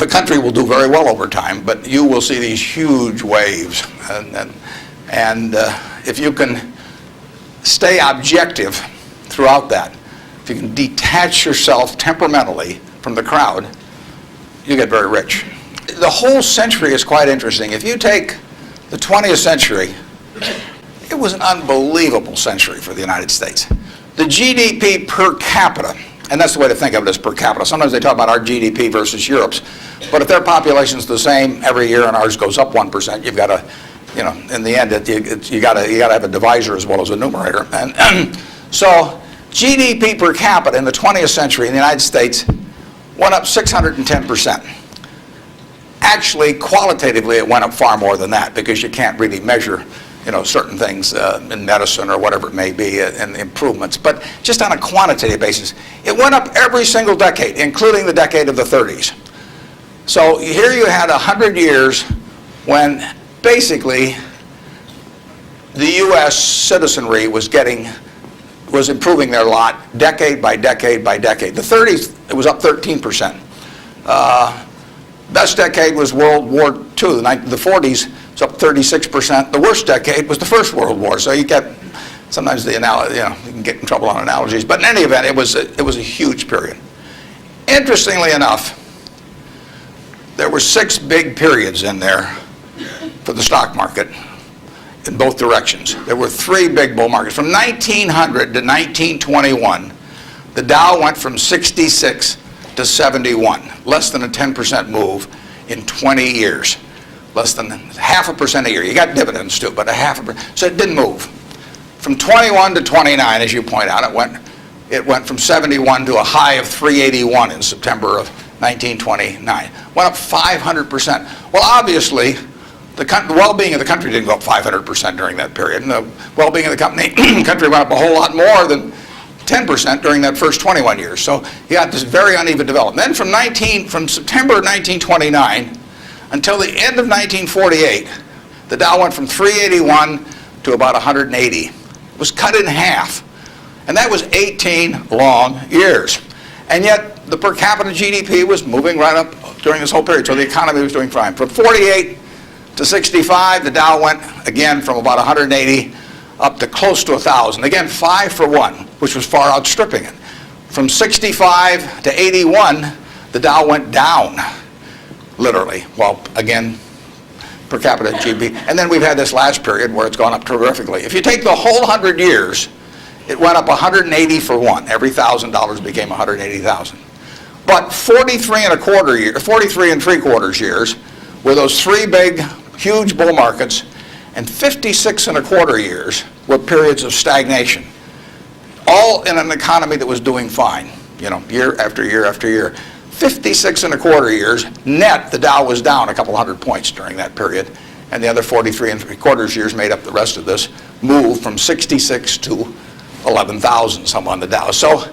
the country will do very well over time, but you will see these huge waves. And if you can stay objective throughout that, if you can detach yourself temperamentally from the crowd, you get very rich. The whole century is quite interesting. If you take the 20th century, it was an unbelievable century for the United States. The GDP per capita, and that's the way to think of it, as per capita. Sometimes they talk about our GDP versus Europe's, but if their population's the same every year and ours goes up 1%, you've got to, you know, in the end, you got to have a divisor as well as a numerator. And so GDP per capita in the 20th century in the United States went up 610%. Actually, qualitatively, it went up far more than that because you can't really measure, you know, certain things in medicine or whatever it may be and improvements. But just on a quantitative basis, it went up every single decade, including the decade of the 30s. So here you had 100 years when basically the U.S. citizenry was improving their lot decade by decade by decade. The 30s, it was up 13%. Best decade was World War II. The 40s was up 36%. The worst decade was the First World War. So you get sometimes the analogy, you know, you can get in trouble on analogies. But in any event, it was a huge period. Interestingly enough, there were 6 big periods in there for the stock market in both directions. There were 3 big bull markets. From 1900 to 1921, the Dow went from 66 to 71, less than a 10% move in 20 years, less than 0.5% a year. You got dividends too, but 0.5%. So it didn't move. From 21 to 29, as you point out, it went from 71 to a high of 381 in September of 1929. Went up 500%. Well, obviously, the well-being of the country didn't go up 500% during that period, and the well-being of the country went up a whole lot more than 10% during that first 21 years. So you got this very uneven development. Then from September 1929 until the end of 1948, the Dow went from 381 to about 180. It was cut in half. And that was 18 long years. And yet the per capita GDP was moving right up during this whole period. So the economy was doing fine. From 48 to 65, the Dow went again from about 180 up to close to 1,000. Again, 5 for 1, which was far outstripping it. From 65 to 81, the Dow went down, literally. Well, again, per capita GDP. And then we've had this last period where it's gone up terrifically. If you take the whole 100 years, it went up 180 for 1. Every $1,000 became 180,000. But 43 and 3/4 years were those 3 big, huge bull markets, and 56 and a quarter years were periods of stagnation, all in an economy that was doing fine, you know, year after year after year. 56 and a quarter years, net, the Dow was down a couple hundred points during that period, and the other 43 and 3/4 years made up the rest of this move from 66 to 11,000 some on the Dow. So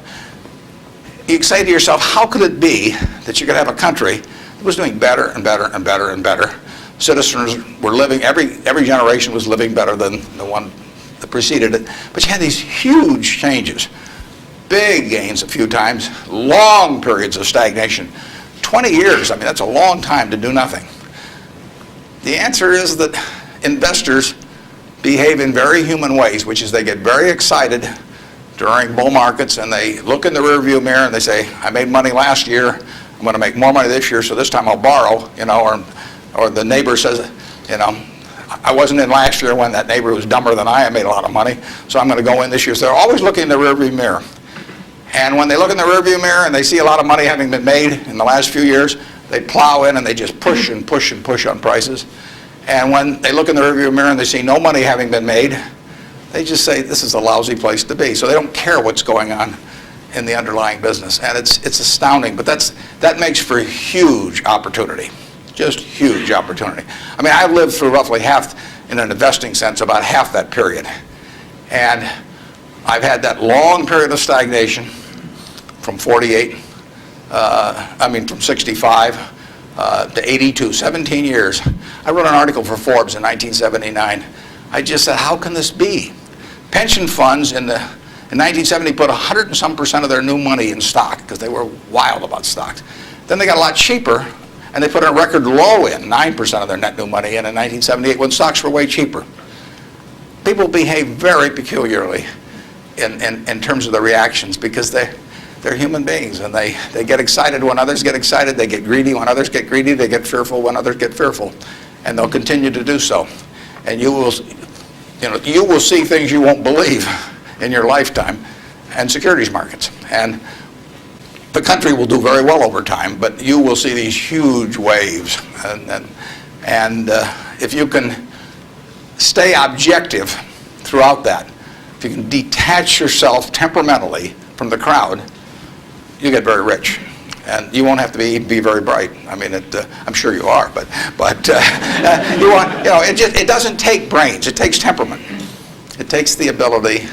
you say to yourself, how could it be that you could have a country that was doing better and better and better and better? Citizens were living, every generation was living better than the one that preceded it. But you had these huge changes, big gains a few times, long periods of stagnation. 20 years, I mean, that's a long time to do nothing. The answer is that investors behave in very human ways, which is they get very excited during bull markets and they look in the rearview mirror and they say, I made money last year, I'm going to make more money this year, so this time I'll borrow, you know, or the neighbor says, you know, I wasn't in last year when that neighbor was dumber than I made a lot of money, so I'm going to go in this year. So they're always looking in the rearview mirror. And when they look in the rearview mirror and they see a lot of money having been made in the last few years, they plow in and they just push and push and push on prices. And when they look in the rearview mirror and they see no money having been made, they just say this is a lousy place to be. So they don't care what's going on in the underlying business. And it's astounding, but that makes for huge opportunity. Just huge opportunity. I mean, I've lived through roughly half, in an investing sense, about half that period. And I've had that long period of stagnation from 65 to 82, 17 years. I wrote an article for Forbes in 1979. I just said, how can this be? Pension funds in 1970 put 100 and some % of their new money in stock because they were wild about stocks. Then they got a lot cheaper And they put a record low in, 9% of their net new money in 1978 when stocks were way cheaper. People behave very peculiarly in terms of the reactions because they're human beings, and they get excited when others get excited. They get greedy when others get greedy. They get fearful when others get fearful, and they'll continue to do so. And you will see things you won't believe in your lifetime, and securities markets. And the country will do very well over time, but you will see these huge waves. And if you can stay objective throughout that, if you can detach yourself temperamentally from the crowd, you get very rich. And you won't have to be very bright. I mean, I'm sure you are, but it doesn't take brains. It takes temperament. It takes the ability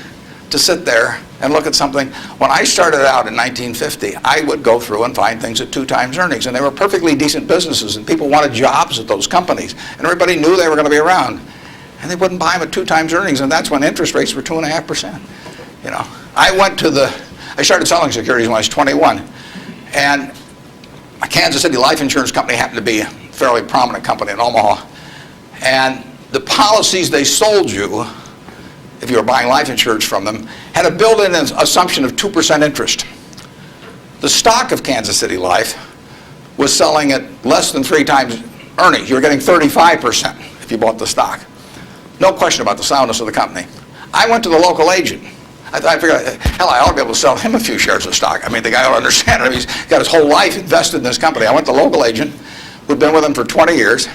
to sit there and look at something. When I started out in 1950, I would go through and find things at 2 times earnings, and they were perfectly decent businesses, and people wanted jobs at those companies, and everybody knew they were going to be around, and they wouldn't buy them at 2 times earnings, and that's when interest rates were 2.5%. I started selling securities when I was 21, and a Kansas City life insurance company happened to be a fairly prominent company in Omaha, and the policies they sold you, if you were buying life insurance from them, had a built-in assumption of 2% interest. The stock of Kansas City Life was selling at less than 3 times earnings. You were getting 35% if you bought the stock. No question about the soundness of the company. I went to the local agent. I figured, hell, I ought to be able to sell him a few shares of stock. I mean, the guy ought to understand it. He's got his whole life invested in this company. I went to the local agent who'd been with him for 20 years,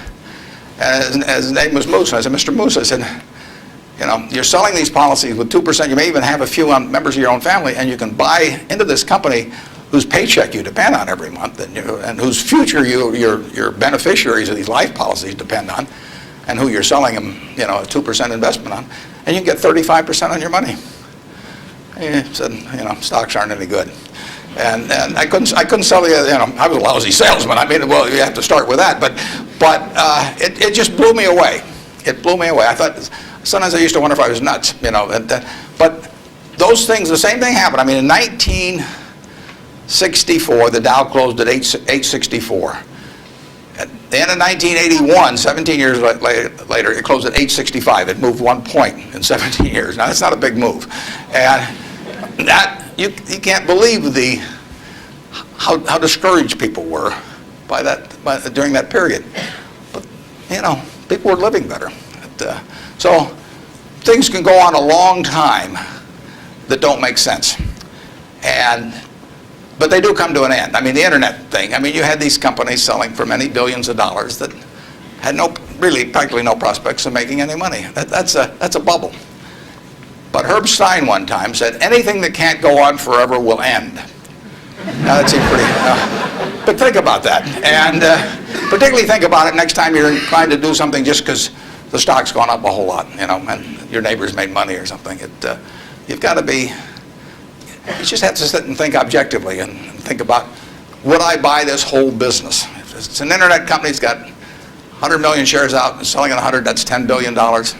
and his name was Moose. And I said, Mr. Moose, I said, you're selling these policies with 2%. You may even have a few members of your own family, and you can buy into this company whose paycheck you depend on every month, and whose future your beneficiaries of these life policies depend on, and who you're selling them, a 2% investment on, and you can get 35% on your money. And he said, stocks aren't any good. And I couldn't sell the, I was a lousy salesman. I mean, well, you have to start with that. But it just blew me away. It blew me away. I thought, sometimes I used to wonder if I was nuts, but those things, the same thing happened. I mean, in 1964, the Dow closed at 864. At the end of 1981, 17 years later, it closed at 865. It moved 1 point in 17 years. Now, that's not a big move. And that, you can't believe how discouraged people were during that period. But, people were living better. So things can go on a long time that don't make sense. But they do come to an end. I mean, the internet thing, you had these companies selling for many billions of dollars that had practically no prospects of making any money. That's a bubble. But Herb Stein one time said, anything that can't go on forever will end. Now that seems pretty, but think about that. And particularly think about it next time you're inclined to do something just because the stock's gone up a whole lot, and your neighbor's made money or something. You've got to be, you just have to sit and think objectively and think about, would I buy this whole business? If it's an internet company that's got 100 million shares out and selling at 100, that's $10 billion.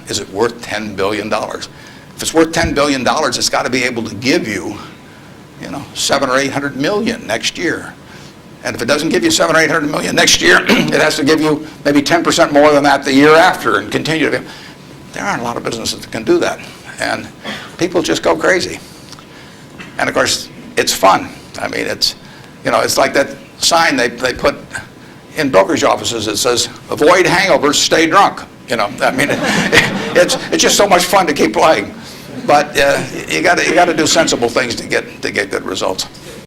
Is it worth $10 billion? If it's worth $10 billion, it's got to be able to give you, 700 or 800 million next year. And if it doesn't give you 700 or 800 million next year, it has to give you maybe 10% more than that the year after and continue to. There aren't a lot of businesses that can do that. And people just go crazy. And of course, it's fun. It's like that sign they put in brokerage offices that says, avoid hangovers, stay drunk. It's just so much fun to keep playing. But you got to do sensible things to get good results.